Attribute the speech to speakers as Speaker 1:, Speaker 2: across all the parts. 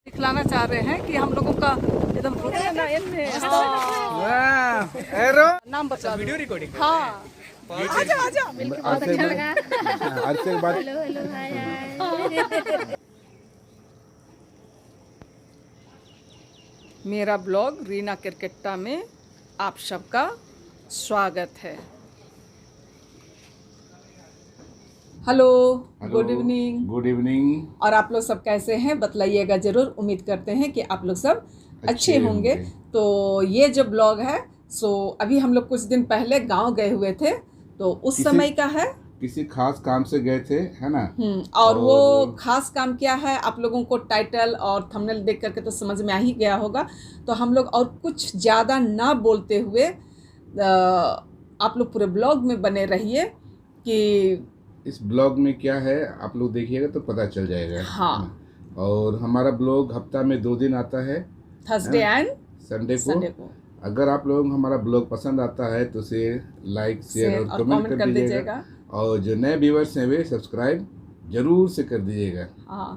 Speaker 1: दिखलाना चाह रहे हैं कि हम लोगों का एकदम नाम बता वीडियो रिकॉर्डिंग। हाँ आजा आजा, मिलके बहुत अच्छा लगा।
Speaker 2: हेलो हेलो हाय हाय।
Speaker 1: मेरा ब्लॉग रीना क्रिकेटा में आप सबका स्वागत है। Hello, good evening.
Speaker 3: Good evening.
Speaker 1: और आप लोग सब कैसे हैं बताइएगा ज़रूर। उम्मीद करते हैं कि आप लोग सब अच्छे होंगे। तो ये जो ब्लॉग है सो अभी हम लोग कुछ दिन पहले गांव गए हुए थे, तो उस समय का है।
Speaker 3: किसी खास काम से गए थे, है ना।
Speaker 1: और वो खास काम क्या है आप लोगों को टाइटल और थंबनेल देख करके तो समझ में आ ही गया होगा। तो हम लोग और कुछ ज़्यादा ना बोलते हुए आप लोग पूरे ब्लॉग में बने रहिए कि
Speaker 3: इस ब्लॉग में क्या है आप लोग देखिएगा तो पता चल जाएगा।
Speaker 1: हाँ।
Speaker 3: और हमारा ब्लॉग हफ्ता में 2 दिन आता है,
Speaker 1: थर्सडे एंड
Speaker 3: संडे को। अगर आप लोग हमारा ब्लॉग पसंद आता है तो उसे लाइक शेयर और कमेंट कर दीजिएगा। और जो नए व्यूअर्स हैं वे सब्सक्राइब जरूर से कर दीजिएगा।
Speaker 1: हाँ।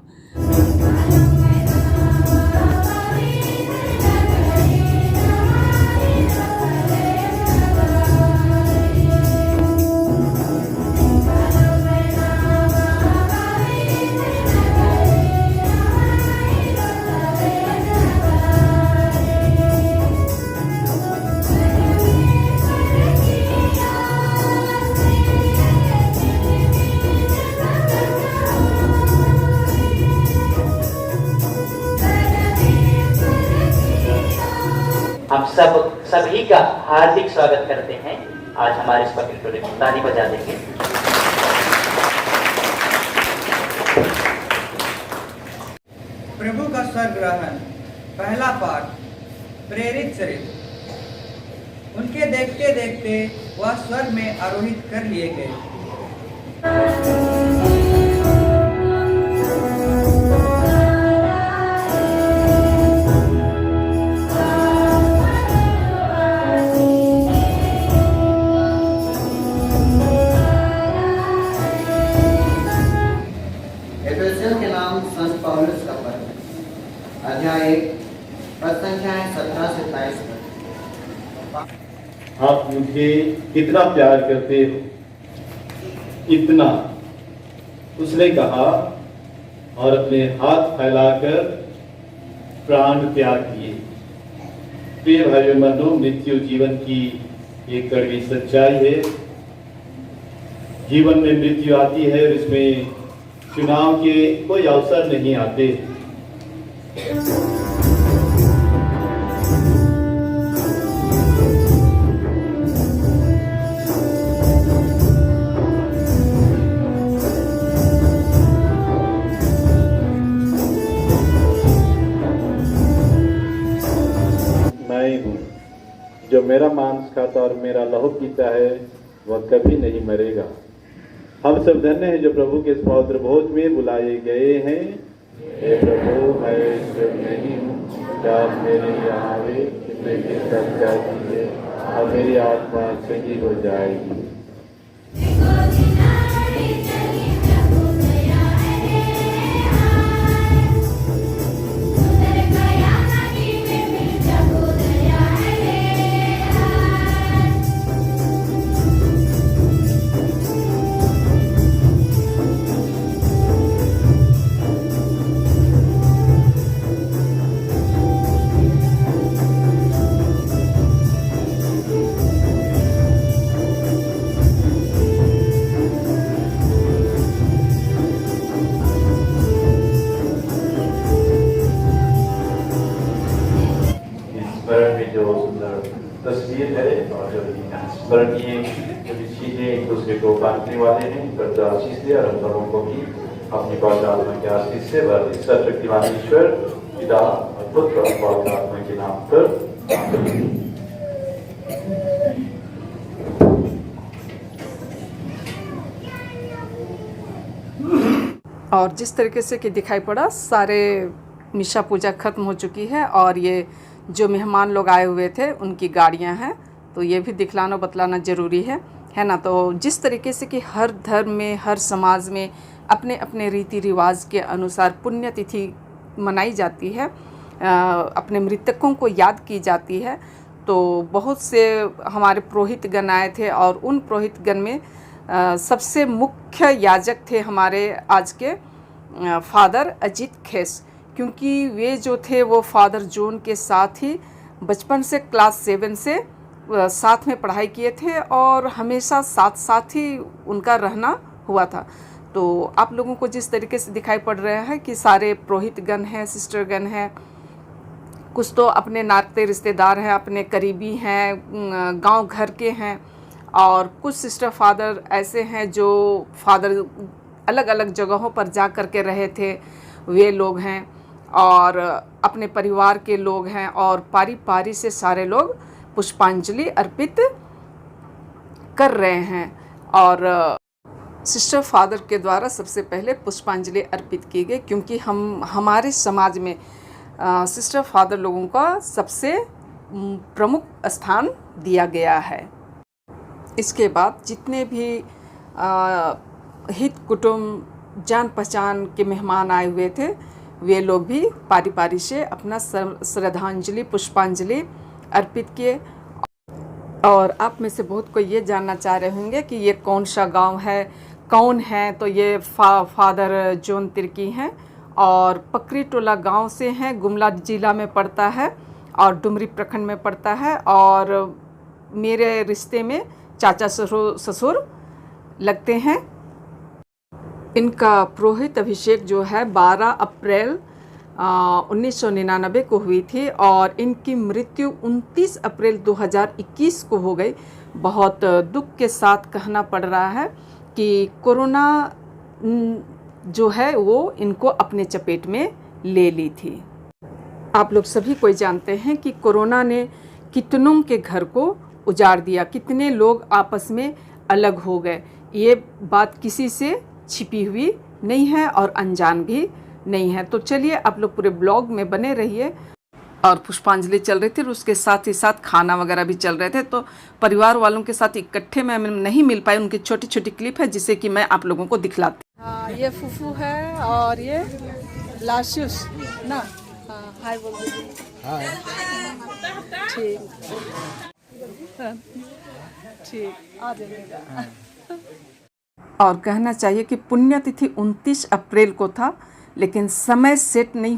Speaker 4: हम सभी का हार्दिक स्वागत करते हैं। आज हमारे इस पवित्र प्रोजेक्ट में ताली बजा देंगे।
Speaker 5: प्रभु का स्वर्ग ग्रहण, पहला पाठ, प्रेरित चरित्र। उनके देखते देखते वह स्वर्ग में आरोहित कर लिए गए।
Speaker 6: के नाम संत पौलुस का पत्र, अध्याय 1, पद संख्याएं 17 से 23 तक।
Speaker 7: आप मुझे कितना प्यार करते हो, इतना, उसने कहा और अपने हाथ फैलाकर प्राण त्याग किए। प्रिय भाइयों बहनों, मृत्यु जीवन की एक कड़वी सच्चाई है। जीवन में मृत्यु आती है और इसमें चुनाव के कोई अवसर नहीं आते। मैं हूँ जो मेरा मांस खाता और मेरा लहू पीता है वह कभी नहीं मरेगा। हम सब धन्य हैं जो प्रभु के इस पवित्र भोज में बुलाए गए हैं। हे प्रभु, मैं ईश्वर नहीं हूँ, क्या आप मेरे यहाँ आवे, लेकिन सब क्या कीजिए और मेरी आत्मा सही हो जाएगी। जो सुंदर तस्वीर है और जो स्मरणीय चीजें एक दूसरे को बांटने वाले हैं, कर्ता आशीष दे और हम सबों को भी अपनी पवित्र आत्मा के आशीष से सर्वशक्तिमान ईश्वर पिता और पुत्र और पवित्र आत्मा के नाम पर।
Speaker 1: और जिस तरीके से कि दिखाई पड़ा सारे मिशा पूजा खत्म हो चुकी है और ये जो मेहमान लोग आए हुए थे उनकी गाड़ियां हैं, तो ये भी दिखलाना बतलाना ज़रूरी है ना। तो जिस तरीके से कि हर धर्म में हर समाज में अपने अपने रीति रिवाज के अनुसार पुण्यतिथि मनाई जाती है, अपने मृतकों को याद की जाती है। तो बहुत से हमारे पुरोहितगण आए थे और उन पुरोहितगण में सबसे मुख्य याजक थे हमारे आज के फादर अजीत खेस, क्योंकि वे जो थे वो फादर जॉन के साथ ही बचपन से क्लास 7 से साथ में पढ़ाई किए थे और हमेशा साथ साथ ही उनका रहना हुआ था। तो आप लोगों को जिस तरीके से दिखाई पड़ रहा है कि सारे पुरोहितगण हैं, सिस्टरगण हैं, कुछ तो अपने नाते रिश्तेदार हैं, अपने करीबी हैं, गांव घर के हैं, और कुछ सिस्टर फादर ऐसे हैं जो फादर अलग अलग जगहों पर जा कर के रहे थे, वे लोग हैं, और अपने परिवार के लोग हैं, और पारी पारी से सारे लोग पुष्पांजलि अर्पित कर रहे हैं। और सिस्टर फादर के द्वारा सबसे पहले पुष्पांजलि अर्पित की गई, क्योंकि हमारे समाज में सिस्टर फादर लोगों का सबसे प्रमुख स्थान दिया गया है। इसके बाद जितने भी हित कुटुंब जान पहचान के मेहमान आए हुए थे, वे लोग भी पारी पारी से अपना श्रद्धांजलि पुष्पांजलि अर्पित किए। और आप में से बहुत कोई ये जानना चाह रहे होंगे कि ये कौन सा गांव है, कौन है। तो ये फादर जॉन तिर्की हैं और पकरी टोला गांव से हैं, गुमला जिला में पड़ता है और डुमरी प्रखंड में पड़ता है। और मेरे रिश्ते में चाचा ससुर लगते हैं। इनका पुरोहित अभिषेक जो है 12 अप्रैल 1999 को हुई थी और इनकी मृत्यु 29 अप्रैल 2021 को हो गई। बहुत दुख के साथ कहना पड़ रहा है कि कोरोना जो है वो इनको अपने चपेट में ले ली थी। आप लोग सभी कोई जानते हैं कि कोरोना ने कितनों के घर को उजाड़ दिया, कितने लोग आपस में अलग हो गए। ये बात किसी से छिपी हुई नहीं है और अनजान भी नहीं है। तो चलिए आप लोग पूरे ब्लॉग में बने रहिए। और पुष्पांजलि चल रही थी और उसके साथ ही साथ खाना वगैरह भी चल रहे थे। तो परिवार वालों के साथ इकट्ठे मैं नहीं मिल पाई, उनकी छोटी छोटी क्लिप है जिसे कि मैं आप लोगों को दिखलाती। हाँ, ये फूफू है और ये लाशुस ना। हाँ, हाय बोल दीजिए। ठीक ठीक, आ जाइएगा। और कहना चाहिए कि पुण्यतिथि 29 अप्रैल को था, लेकिन समय सेट नहीं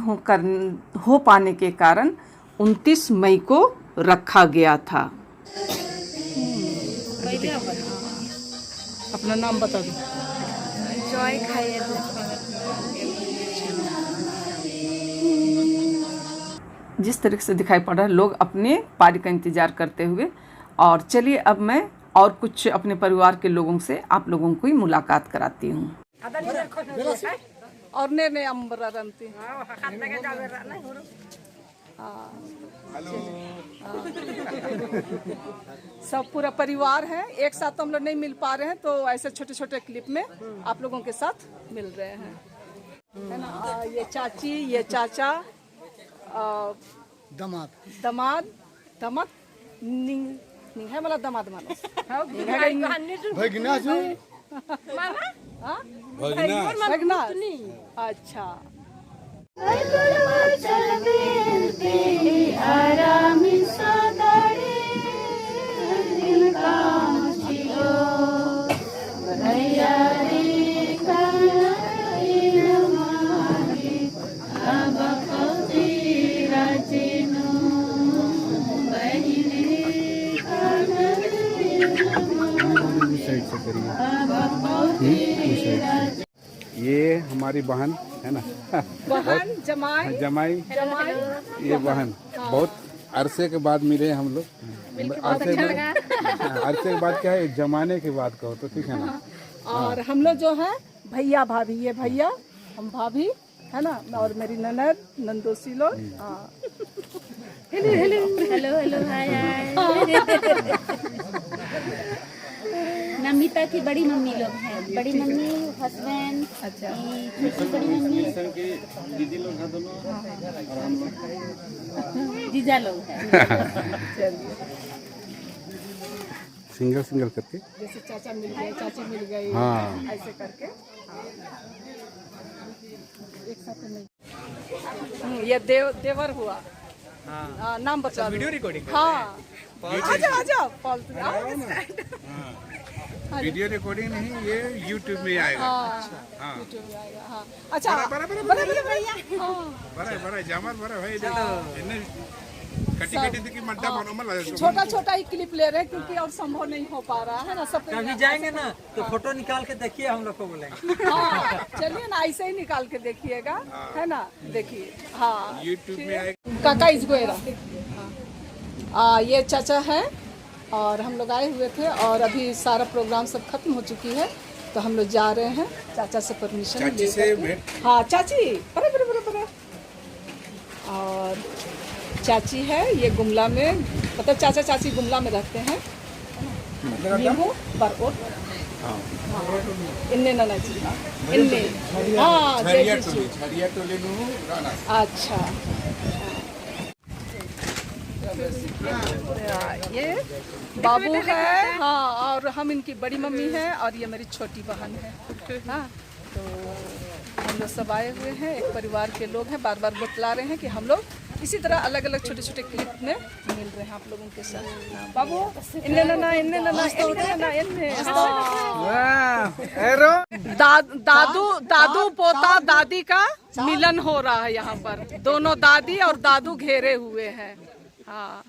Speaker 1: हो पाने के कारण 29 मई को रखा गया था। अपना नाम बता दो।
Speaker 8: जॉय खाए।
Speaker 1: जिस तरीके से दिखाई पड़ रहा है, लोग अपने पारी का इंतजार करते हुए। और चलिए अब मैं और कुछ अपने परिवार के लोगों से आप लोगों को ही मुलाकात कराती हूँ। और ने अंबरा रंती सब पूरा परिवार है एक साथ। हम लोग नहीं मिल पा रहे हैं तो ऐसे छोटे छोटे क्लिप में आप लोगों के साथ मिल रहे हैं, है ना। ये चाची, ये चाचा, दमाद नहीं है, मतलब दमाद मानो भगना। अच्छा,
Speaker 2: ये हमारी बहन है ना,
Speaker 1: बहन जमाई
Speaker 2: ये बहन बहुत अरसे के बाद मिले हम लोग। अरसे के बाद क्या है, जमाने की बात कहो तो ठीक है ना।
Speaker 1: और हम लोग जो है भैया भाभी, ये भैया हम भाभी है ना, और मेरी ननद नंदोसी लोग।
Speaker 8: Hello hi. नमिता की बड़ी मम्मी लोग हैं, बड़ी मम्मी हस्बैंड। अच्छा, बड़ी मम्मी दीदी लोग हैं दोनों, जीजा लोग हैं।
Speaker 2: सिंगल करके,
Speaker 1: जैसे चाचा मिल गए, चाची मिल गई,
Speaker 2: हाँ,
Speaker 1: ऐसे करके एक साथ में। ये देवर हुआ। हाँ, नाम बता। Video recording. हाँ, आ जाओ
Speaker 2: वीडियो रिकॉर्डिंग नहीं, ये यूट्यूब में आएगा।
Speaker 1: हाँ, यूट्यूब में आएगा। हाँ, अच्छा
Speaker 2: बड़ा जामर बड़ा भाई कटी दिखी मड्डा बनो
Speaker 1: छोटा छोटा ही क्लिप ले रहे हैं क्योंकि और संभव नहीं हो पा रहा है ना। सब
Speaker 9: कभी जाएंगे ना तो फोटो निकाल के देखिए, हम लोग को बोलेंगे।
Speaker 1: हाँ, चलिए ना, ऐसे ही निकाल के देखिएगा, है ना। देखिए, हाँ,
Speaker 2: यूट्यूब में आएगा।
Speaker 1: काका इजगोएरा। ये चाचा है और हम लोग आए हुए थे और अभी सारा प्रोग्राम सब खत्म हो चुकी है तो हम लोग जा रहे हैं चाचा से परमिशन लेकर। हाँ, चाची बड़े और चाची है ये गुमला में, मतलब चाचा चाची गुमला में रहते हैं। नीमू बरकोट। इन्ने नाना जी इन्ने। हाँ, अच्छा। ये बाबू है। हाँ, और हम इनकी बड़ी मम्मी है और ये मेरी छोटी बहन है। हाँ, तो हम लोग सब आए हुए हैं, एक परिवार के लोग हैं। बार बार बतला रहे हैं कि हम लोग इसी तरह अलग अलग छोटे छोटे क्लिप में मिल रहे हैं आप लोगों के साथ। बाबू इन्ने दादू पोता दादी का मिलन हो रहा है यहाँ पर। दोनों दादी और दादू घेरे हुए हैं। हाँ,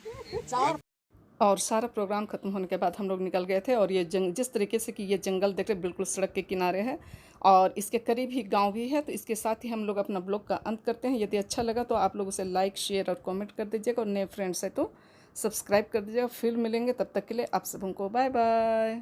Speaker 1: और सारा प्रोग्राम खत्म होने के बाद हम लोग निकल गए थे और ये जिस तरीके से कि ये जंगल देख रहे बिल्कुल सड़क के किनारे है और इसके करीब ही गांव भी है। तो इसके साथ ही हम लोग अपना ब्लॉग का अंत करते हैं। यदि अच्छा लगा तो आप लोग उसे लाइक शेयर और कमेंट कर दीजिएगा और नए फ्रेंड्स है तो सब्सक्राइब कर दीजिएगा। फिर मिलेंगे, तब तक के लिए आप सबको बाय बाय।